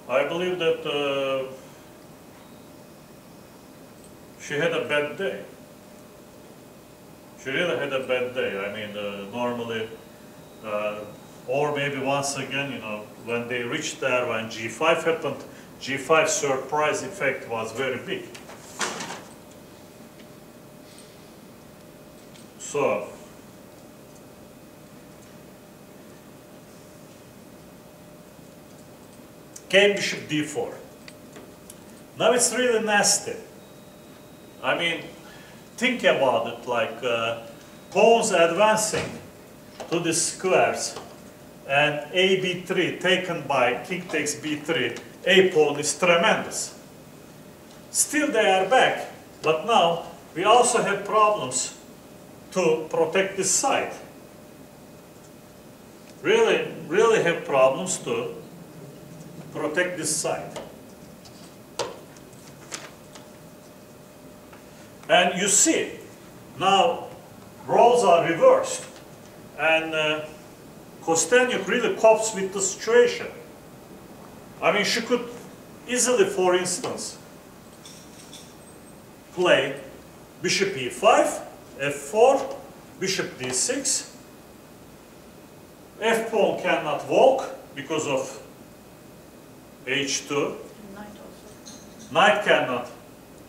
I believe that she had a bad day. She really had a bad day. I mean, normally, or maybe once again, you know, when they reached there, when G5 happened, G5 surprise effect was very big. So, came bishop d4. Now it's really nasty. I mean, think about it, like pawns advancing to the squares and a b3 taken by king takes b3, a pawn is tremendous. Still they are back, but now we also have problems to protect this side. Really have problems to protect this side. And you see, now roles are reversed, and Kosteniuk really copes with the situation. I mean, she could easily, for instance, play bishop e5, f4, bishop d6. F pawn cannot walk because of h2. Knight cannot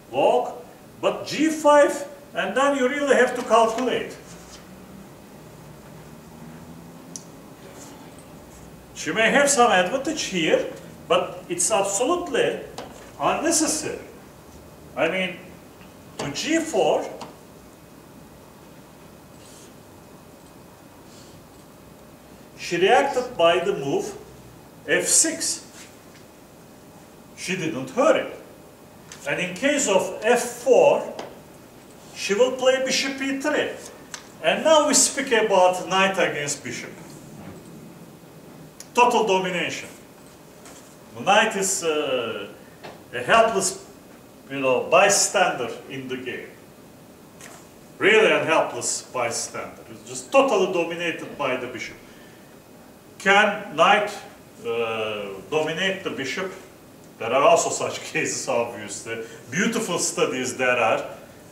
walk. But g5, and then you really have to calculate. She may have some advantage here, but it's absolutely unnecessary. I mean, to g4, she reacted by the move f6. She didn't hurry. And in case of f4, she will play bishop e3. And now we speak about knight against bishop. Total domination. The knight is a helpless, you know, bystander in the game. Really a helpless bystander. It's just totally dominated by the bishop. Can knight dominate the bishop? There are also such cases, obviously. Beautiful studies there are.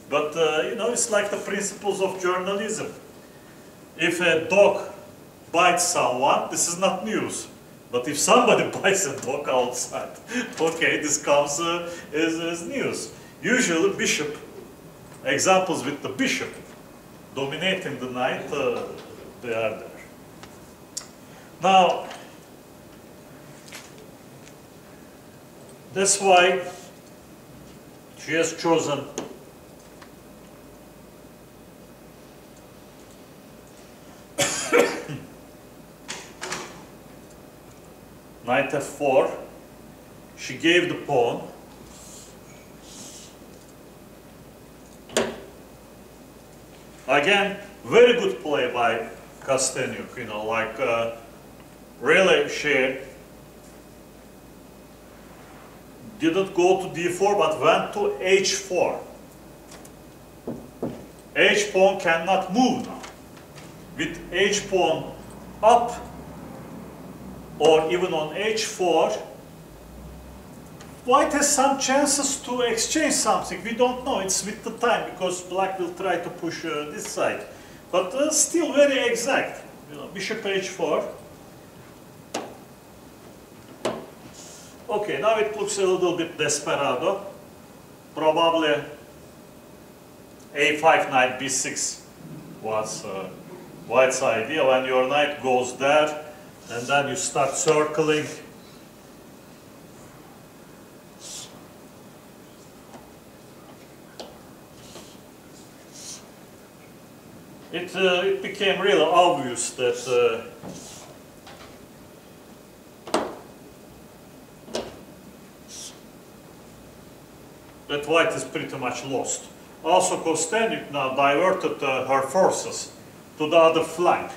But, you know, it's like the principles of journalism. If a dog bites someone, this is not news. But if somebody bites a dog outside, okay, this comes as news. Usually bishop, examples with the bishop dominating the knight, they are there. Now, that's why she has chosen knight f4. She gave the pawn. Again, very good play by Kosteniuk, you know, like really she didn't go to d4 but went to h4. H pawn cannot move now. With h pawn up or even on h4, white has some chances to exchange something. We don't know. It's with the time because black will try to push this side. But still very exact. You know, bishop h4. Okay, now it looks a little bit desperado. Probably a5 knight b6 was white's idea. When your knight goes there, and then you start circling. It became really obvious that that white is pretty much lost. Also, Kosteniuk now diverted her forces to the other flank.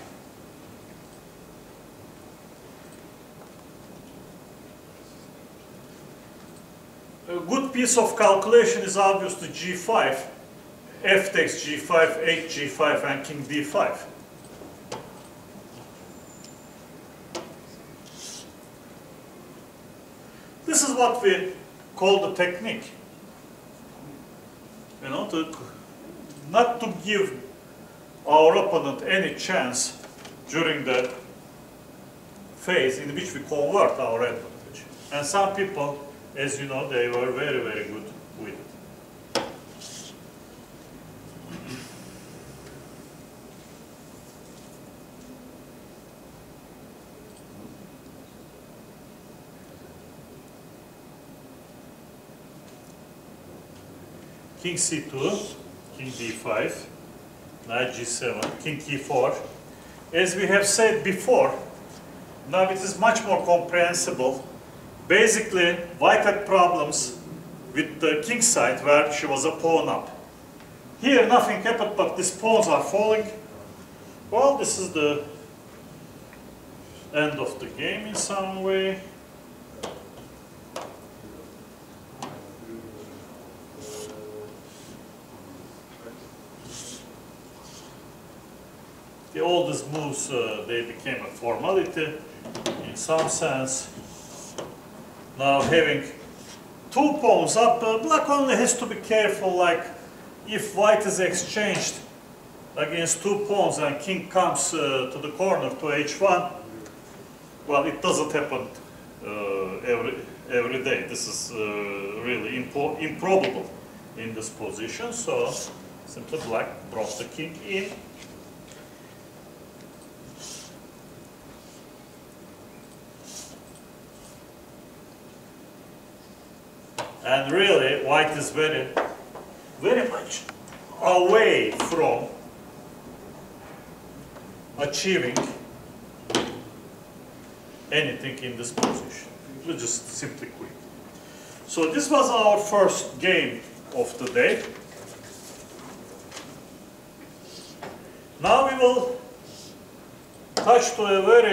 A good piece of calculation is obviously g5. F takes g5, h g5, and king d5. This is what we call the technique. You know, not to give our opponent any chance during the phase in which we convert our advantage. And some people, as you know, they were very, very good with it. King c2, king d5, knight g7, king e4. As we have said before, now it is much more comprehensible. Basically, white had problems with the king side where she was a pawn up. Here nothing happened, but these pawns are falling. Well, this is the end of the game in some way. All these moves, they became a formality in some sense. Now having two pawns up, black only has to be careful, like if white is exchanged against two pawns and king comes to the corner to h1, well, it doesn't happen every day. This is really improbable in this position, so simply black brought the king in. And really, white is very, very much away from achieving anything in this position. We just simply quit. So this was our first game of the day. Now we will touch to a very